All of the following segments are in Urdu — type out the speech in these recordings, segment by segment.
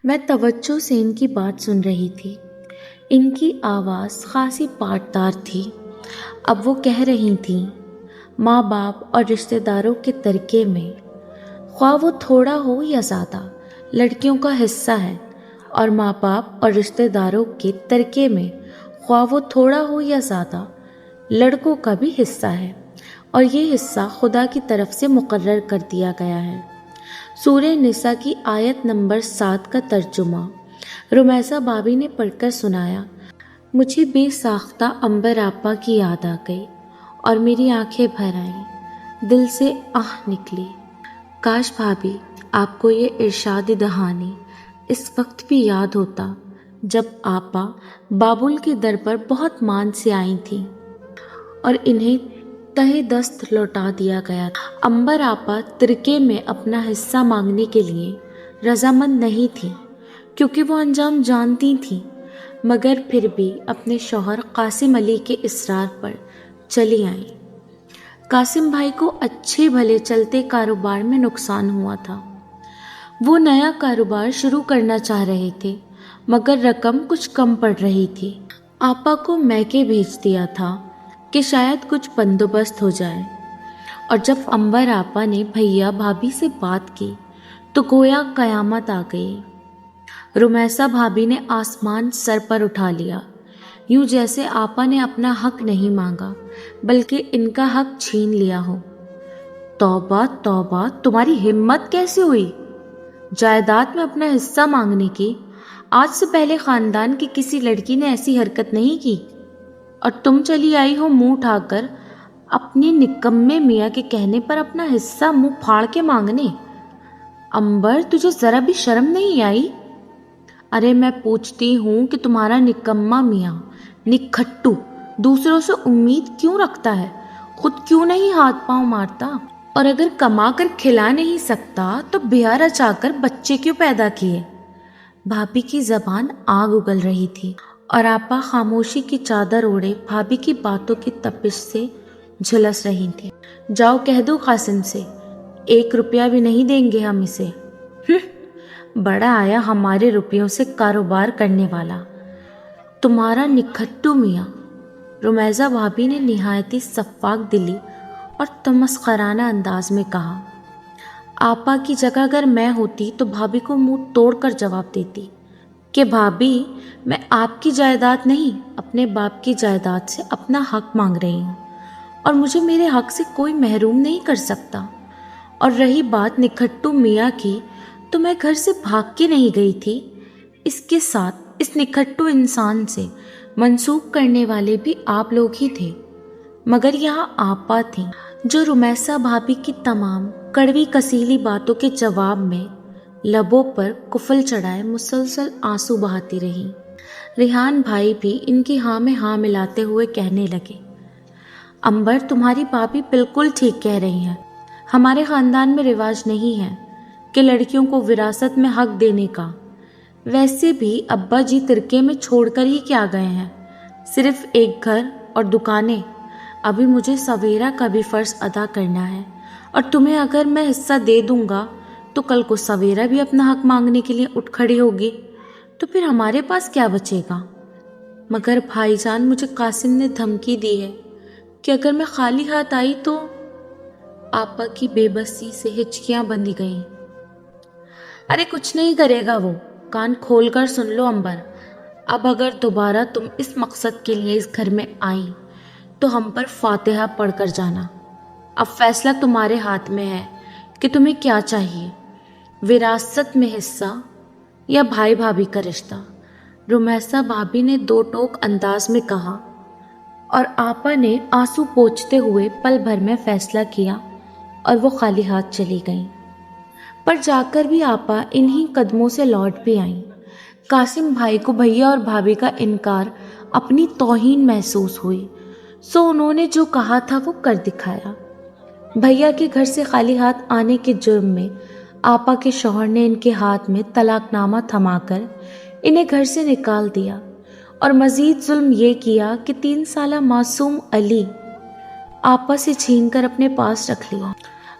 میں توجہ سے ان کی بات سن رہی تھی۔ ان کی آواز خاصی پاٹدار تھی۔ اب وہ کہہ رہی تھیں، ماں باپ اور رشتہ داروں کے ترکے میں، خواہ وہ تھوڑا ہو یا زیادہ، لڑکیوں کا حصہ ہے، اور ماں باپ اور رشتہ داروں کے ترکے میں، خواہ وہ تھوڑا ہو یا زیادہ، لڑکوں کا بھی حصہ ہے، اور یہ حصہ خدا کی طرف سے مقرر کر دیا گیا ہے۔ سورہ نساء کی آیت نمبر 7 کا ترجمہ رمیسہ بھابی نے پڑھ کر سنایا۔ مجھے بے ساختہ عنبر آپا کی یاد آ گئی اور میری آنکھیں بھر آئیں، دل سے آہ نکلی۔ کاش بھابی آپ کو یہ ارشاد دہانی اس وقت بھی یاد ہوتا جب آپا بابل کے در پر بہت مان سے آئی تھیں اور انہیں تہہ دست لوٹا دیا گیا تھا۔ عنبر آپا ترکے میں اپنا حصہ مانگنے کے لیے رضامند نہیں تھیں کیونکہ وہ انجام جانتی تھیں، مگر پھر بھی اپنے شوہر قاسم علی کے اصرار پر چلی آئیں۔ قاسم بھائی کو اچھے بھلے چلتے کاروبار میں نقصان ہوا تھا۔ وہ نیا کاروبار شروع کرنا چاہ رہے تھے مگر رقم کچھ کم پڑ رہی تھی۔ آپا کو میکے بھیج دیا تھا کہ شاید کچھ بندوبست ہو جائے، اور جب عنبر آپا نے بھیا بھابھی سے بات کی تو گویا قیامت آ گئی۔ رمیسہ بھابھی نے آسمان سر پر اٹھا لیا، یوں جیسے آپا نے اپنا حق نہیں مانگا بلکہ ان کا حق چھین لیا ہو۔ توبہ توبہ، تمہاری ہمت کیسے ہوئی جائیداد میں اپنا حصہ مانگنے کی؟ آج سے پہلے خاندان کی کسی لڑکی نے ایسی حرکت نہیں کی، اور تم چلی آئی ہو منہ اٹھا کر اپنے نکمے میاں کے کہنے پر اپنا حصہ منہ پھاڑ کے مانگنے۔ عنبر، تجھے ذرا بھی شرم نہیں آئی؟ ارے میں پوچھتی ہوں کہ تمہارا نکما میاں نکھٹو دوسروں سے امید کیوں رکھتا ہے؟ خود کیوں نہیں ہاتھ پاؤں مارتا؟ اور اگر کما کر کھلا نہیں سکتا تو بیاہ رچا کر بچے کیوں پیدا کیے؟ بھابھی کی زبان آگ اگل رہی تھی اور آپا خاموشی کی چادر اوڑھے بھابھی کی باتوں کی تپش سے جھلس رہی تھی۔ جاؤ کہہ دو قاسم سے، 1 روپیہ بھی نہیں دیں گے ہم اسے۔ بڑا آیا ہمارے روپیوں سے کاروبار کرنے والا، تمہارا نکھٹو میاں۔ رمیسہ بھابھی نے نہایتی سفاک دلی اور تمسخرانہ انداز میں کہا۔ آپا کی جگہ اگر میں ہوتی تو بھابھی کو منہ توڑ کر جواب دیتی کہ بھابھی، میں آپ کی جائیداد نہیں، اپنے باپ کی جائیداد سے اپنا حق مانگ رہی ہوں، اور مجھے میرے حق سے کوئی محروم نہیں کر سکتا۔ اور رہی بات نکھٹو میاں کی، تو میں گھر سے بھاگ کے نہیں گئی تھی۔ اس کے ساتھ اس نکھٹو انسان سے منسوب کرنے والے بھی آپ لوگ ہی تھے، مگر یہاں آپا تھیں جو رمیسہ بھابھی کی تمام کڑوی کسیلی باتوں کے جواب میں لبوں پر کفل چڑھائے مسلسل آنسو بہاتی رہیں۔ ریحان بھائی بھی ان کی ہاں میں ہاں ملاتے ہوئے کہنے لگے، عنبر، تمہاری بھابھی بالکل ٹھیک کہہ رہی ہیں۔ ہمارے خاندان میں رواج نہیں ہے کہ لڑکیوں کو وراثت میں حق دینے کا۔ ویسے بھی ابا جی ترکے میں چھوڑ کر ہی کیا گئے ہیں؟ صرف ایک گھر اور دکانیں۔ ابھی مجھے سویرا کا بھی فرض ادا کرنا ہے، اور تمہیں اگر میں حصہ دے دوں گا تو کل کو سویرا بھی اپنا حق مانگنے کے لیے اٹھ کھڑی ہوگی، تو پھر ہمارے پاس کیا بچے گا؟ مگر بھائی جان، مجھے قاسم نے دھمکی دی ہے کہ اگر میں خالی ہاتھ آئی تو… آپا کی بے بسی سے ہچکیاں بندھی گئیں۔ ارے کچھ نہیں کرے گا وہ، کان کھول کر سن لو عنبر۔ اب اگر دوبارہ تم اس مقصد کے لیے اس گھر میں آئیں تو ہم پر فاتحہ پڑھ کر جانا۔ اب فیصلہ تمہارے ہاتھ میں ہے کہ تمہیں کیا چاہیے، وراثت میں حصہ یا بھائی بھابھی کا رشتہ؟ رمیسہ بھابھی نے 2 ٹوک انداز میں کہا، اور آپا نے آنسو پوچھتے ہوئے پل بھر میں فیصلہ کیا اور وہ خالی ہاتھ چلی گئیں۔ پر جا کر بھی آپا انہی قدموں سے لوٹ بھی آئیں۔ قاسم بھائی کو بھیا اور بھابھی کا انکار اپنی توہین محسوس ہوئی، سو انہوں نے جو کہا تھا وہ کر دکھایا۔ بھیا کے گھر سے خالی ہاتھ آنے کے جرم میں آپا کے شوہر نے ان کے ہاتھ میں طلاق نامہ تھما کر انہیں گھر سے نکال دیا، اور مزید ظلم یہ کیا کہ 3 سالہ معصوم علی آپا سے چھین کر اپنے پاس رکھ لیا۔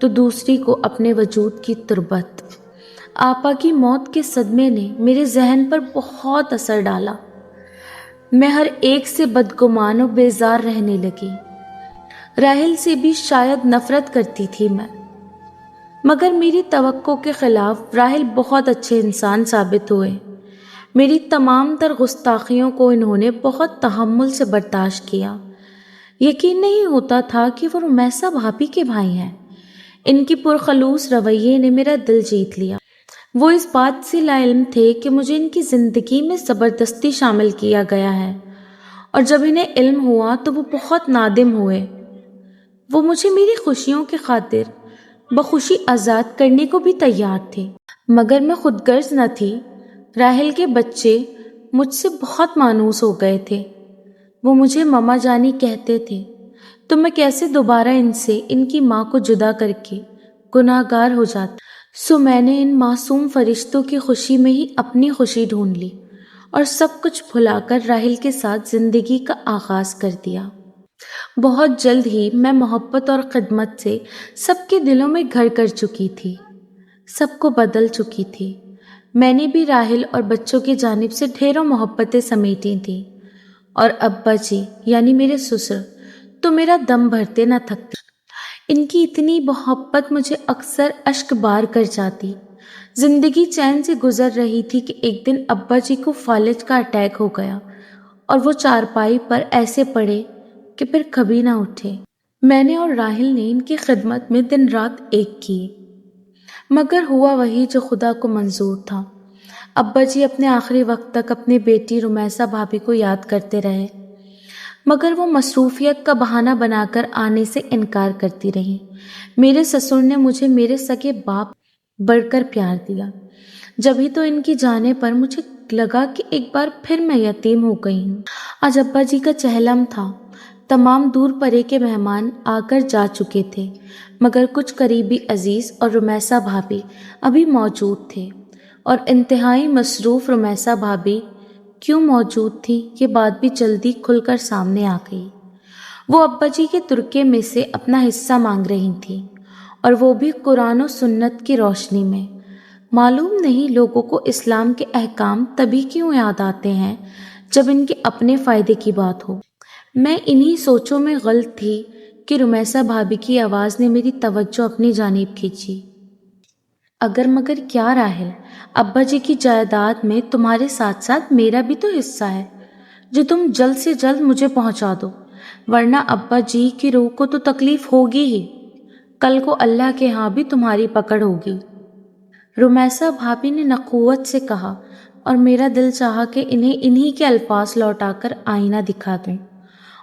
تو دوسری کو اپنے وجود کی تربت۔ آپا کی موت کے صدمے نے میرے ذہن پر بہت اثر ڈالا۔ میں ہر ایک سے بدگمان و بیزار رہنے لگی۔ راحل سے بھی شاید نفرت کرتی تھی میں، مگر میری توقع کے خلاف راحل بہت اچھے انسان ثابت ہوئے۔ میری تمام تر گستاخیوں کو انہوں نے بہت تحمل سے برداشت کیا۔ یقین نہیں ہوتا تھا کہ وہ رمیسا بھابھی کے بھائی ہیں۔ ان کی پرخلوص رویے نے میرا دل جیت لیا۔ وہ اس بات سے لا علم تھے کہ مجھے ان کی زندگی میں زبردستی شامل کیا گیا ہے، اور جب انہیں علم ہوا تو وہ بہت نادم ہوئے۔ وہ مجھے میری خوشیوں کی خاطر بخوشی آزاد کرنے کو بھی تیار تھے، مگر میں خود غرض نہ تھی۔ راحل کے بچے مجھ سے بہت مانوس ہو گئے تھے۔ وہ مجھے ماما جانی کہتے تھے، تو میں کیسے دوبارہ ان سے ان کی ماں کو جدا کر کے گناہ گار ہو جاتا۔ سو میں نے ان معصوم فرشتوں کی خوشی میں ہی اپنی خوشی ڈھونڈ لی اور سب کچھ بھلا کر راحل کے ساتھ زندگی کا آغاز کر دیا۔ بہت جلد ہی میں محبت اور خدمت سے سب کے دلوں میں گھر کر چکی تھی، سب کو بدل چکی تھی۔ میں نے بھی راحل اور بچوں کی جانب سے ڈھیروں محبتیں سمیٹی تھیں، اور ابا جی یعنی میرے سسر تو میرا دم بھرتے نہ تھکتے۔ ان کی اتنی محبت مجھے اکثر اشک بار کر جاتی۔ زندگی چین سے گزر رہی تھی کہ ایک دن ابا جی کو فالج کا اٹیک ہو گیا اور وہ چارپائی پر ایسے پڑے کہ پھر کبھی نہ اٹھے۔ میں نے اور راحل نے ان کی خدمت میں دن رات ایک کی، مگر ہوا وہی جو خدا کو منظور تھا۔ ابا جی اپنے آخری وقت تک اپنی بیٹی رمیسا بھابھی کو یاد کرتے رہے، مگر وہ مصروفیت کا بہانہ بنا کر آنے سے انکار کرتی رہی۔ میرے سسر نے مجھے میرے سگے باپ بڑھ کر پیار دیا۔ جبھی تو ان کی جانے پر مجھے لگا کہ ایک بار پھر میں یتیم ہو گئی ہوں۔ آج ابا جی کا چہلم تھا۔ تمام دور پرے کے مہمان آ کر جا چکے تھے، مگر کچھ قریبی عزیز اور رمیسا بھابھی ابھی موجود تھے، اور انتہائی مصروف رمیسا بھابھی کیوں موجود تھی یہ بات بھی جلدی کھل کر سامنے آ گئی۔ وہ ابا جی کے ترکے میں سے اپنا حصہ مانگ رہی تھیں، اور وہ بھی قرآن و سنت کی روشنی میں۔ معلوم نہیں لوگوں کو اسلام کے احکام تبھی کیوں یاد آتے ہیں جب ان کے اپنے فائدے کی بات ہو۔ میں انہی سوچوں میں غلط تھی کہ رمیسا بھابھی کی آواز نے میری توجہ اپنی جانب کھینچی۔ اگر مگر کیا راحل، ابا جی کی جائیداد میں تمہارے ساتھ ساتھ میرا بھی تو حصہ ہے، جو تم جلد سے جلد مجھے پہنچا دو، ورنہ ابا جی کی روح کو تو تکلیف ہوگی ہی، کل کو اللہ کے ہاں بھی تمہاری پکڑ ہوگی۔ رمیسا بھابھی نے نخوت سے کہا، اور میرا دل چاہا کہ انہیں انہی کے الفاظ لوٹا کر آئینہ دکھا دوں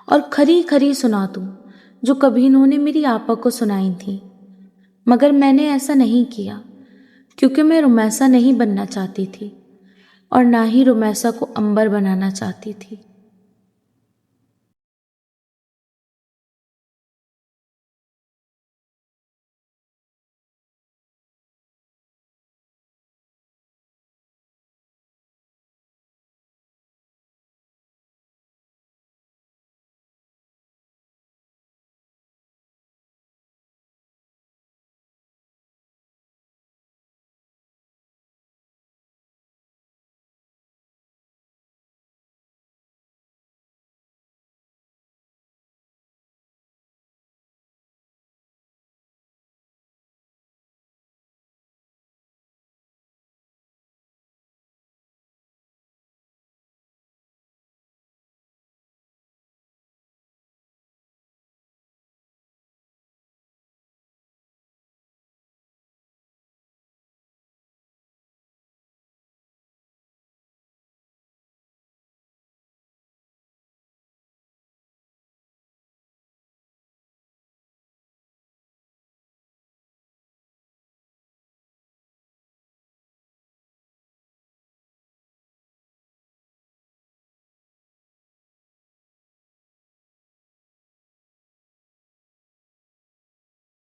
اور کھری کھری سنا دوں جو کبھی انہوں نے میری آپا کو سنائی تھی، مگر میں نے ایسا نہیں کیا، کیونکہ میں رمیسا نہیں بننا چاہتی تھی، اور نہ ہی رمیسا کو عنبر بنانا چاہتی تھی۔